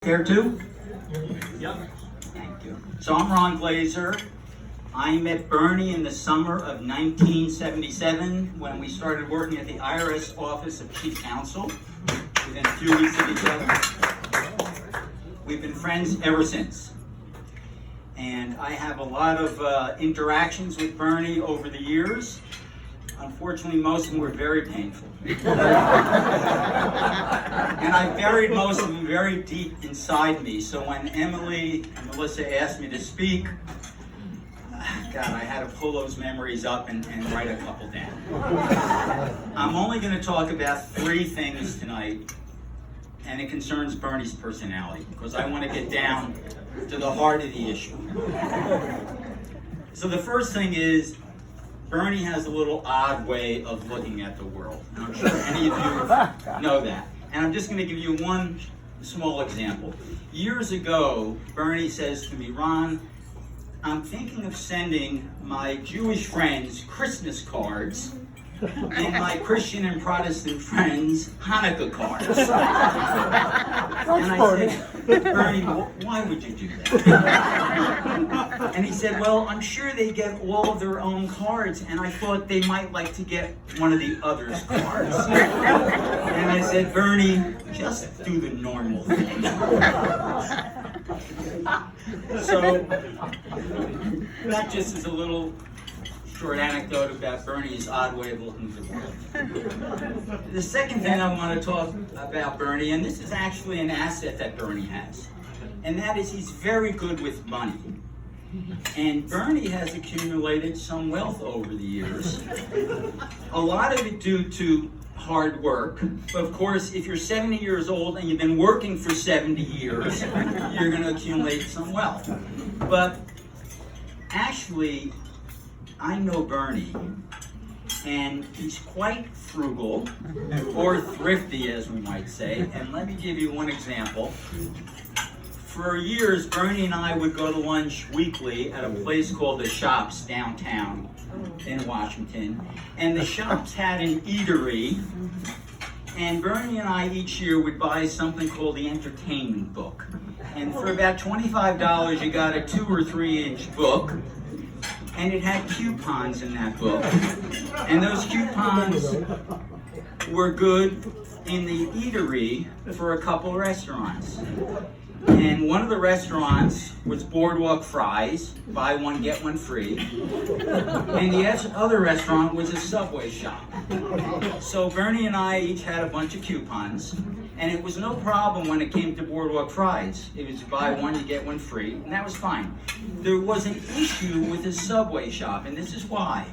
Here too? Yep. Thank you. So I'm Ron Glazer. I met Bernie in the summer of 1977 when we started working at the IRS Office of Chief Counsel within a few weeks of each other. We've been friends ever since. And I have a lot of interactions with Bernie over the years. Unfortunately, most of them were very painful. And I buried most of them very deep inside me. So when Emily and Melissa asked me to speak, God, I had to pull those memories up and write a couple down. I'm only going to talk about 3 things tonight, and it concerns Bernie's personality, because I want to get down to the heart of the issue. So the first thing is, Bernie has a little odd way of looking at the world. And I'm sure any of you know that. And I'm just going to give you one small example. Years ago, Bernie says to me, Ron, I'm thinking of sending my Jewish friends Christmas cards and my Christian and Protestant friends Hanukkah cards. And I said, Bernie, why would you do that? And he said, well, I'm sure they get all of their own cards, and I thought they might like to get one of the others' cards. And I said, Bernie, just do the normal thing. So, that just is a little short anecdote about Bernie's odd way of looking at the world. The second thing I want to talk about Bernie, and this is actually an asset that Bernie has, and that is he's very good with money. And Bernie has accumulated some wealth over the years, a lot of it due to hard work. But of course, if you're 70 years old and you've been working for 70 years, you're going to accumulate some wealth. But actually, I know Bernie, and he's quite frugal, or thrifty as we might say. And let me give you one example. For years, Bernie and I would go to lunch weekly at a place called The Shops downtown in Washington. And The Shops had an eatery, and Bernie and I each year would buy something called the entertainment book. And for about $25, you got a 2 or 3 inch book. And it had coupons in that book. And those coupons were good in the eatery for a couple of restaurants. And one of the restaurants was Boardwalk Fries, buy one, get one free. And the other restaurant was a Subway shop. So Bernie and I each had a bunch of coupons. And it was no problem when it came to Boardwalk Fries. It was buy one, you get one free, and that was fine. There was an issue with the Subway shop, and this is why.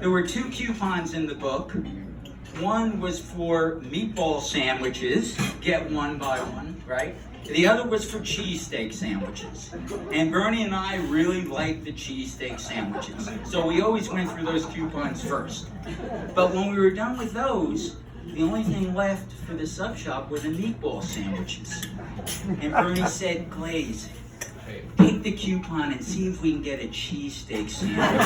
There were 2 coupons in the book. One was for meatball sandwiches, get one, buy one, right? The other was for cheesesteak sandwiches. And Bernie and I really liked the cheesesteak sandwiches. So we always went through those coupons first. But when we were done with those, the only thing left for the sub shop were the meatball sandwiches. And Bernie said, Glaze, take the coupon and see if we can get a cheesesteak sandwich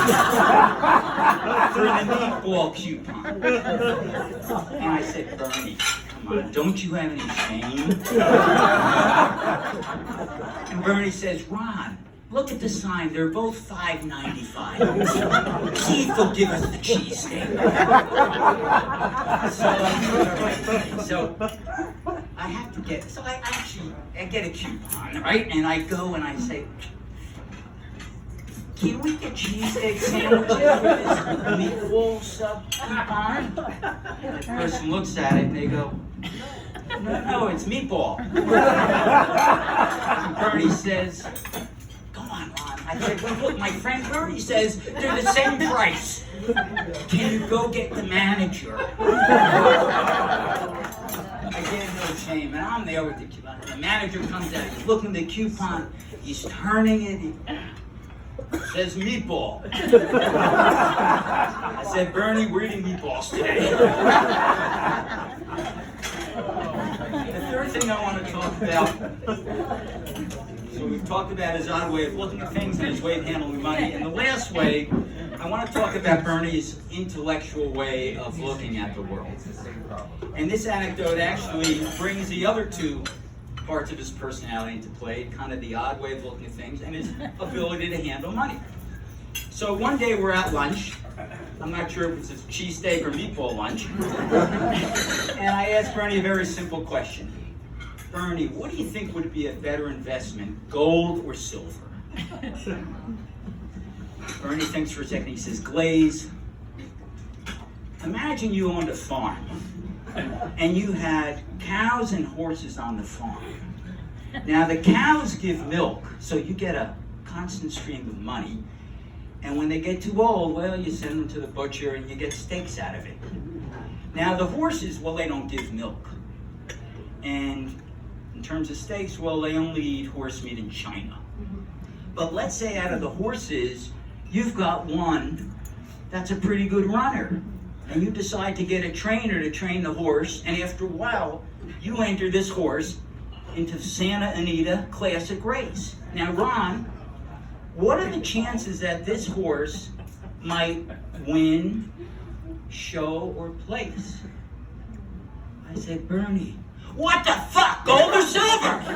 for the meatball coupon. And I said, Bernie, come on, don't you have any shame? And Bernie says, Ron, look at the sign, they're both $5.95. See if they'll give us the cheesesteak. So I have to get, so I get a coupon, right? And I go and I say, can we get cheesesteak sandwiches with this meatball sub coupon? And the person looks at it and they go, no, it's meatball. And Bernie says, come on, Ron. I said, well, look, my friend Bernie says they're the same price. Can you go get the manager? I get no shame, and I'm there with the coupon. The manager comes out, he's looking at the coupon, he's turning it, it says meatball. I said, Bernie, we're eating meatballs today. The third thing I want to talk about, so we've talked about his odd way of looking at things and his way of handling money. And the last way, I want to talk about Bernie's intellectual way of looking at the world. And this anecdote actually brings the other 2 parts of his personality into play, kind of the odd way of looking at things, and his ability to handle money. So one day we're at lunch. I'm not sure if it's a cheesesteak or meatball lunch. And I asked Bernie a very simple question. Bernie, what do you think would be a better investment, gold or silver? Bernie thinks for a second. He says, Glaze, imagine you owned a farm and you had cows and horses on the farm. Now the cows give milk, so you get a constant stream of money. And when they get too old, well, you send them to the butcher and you get steaks out of it. Now the horses, well, they don't give milk. And in terms of steaks, well, they only eat horse meat in China. But let's say out of the horses, you've got one that's a pretty good runner. And you decide to get a trainer to train the horse, and after a while, you enter this horse into Santa Anita Classic Race. Now, Ron, what are the chances that this horse might win, show, or place? I said, Bernie, what the fuck, gold or silver?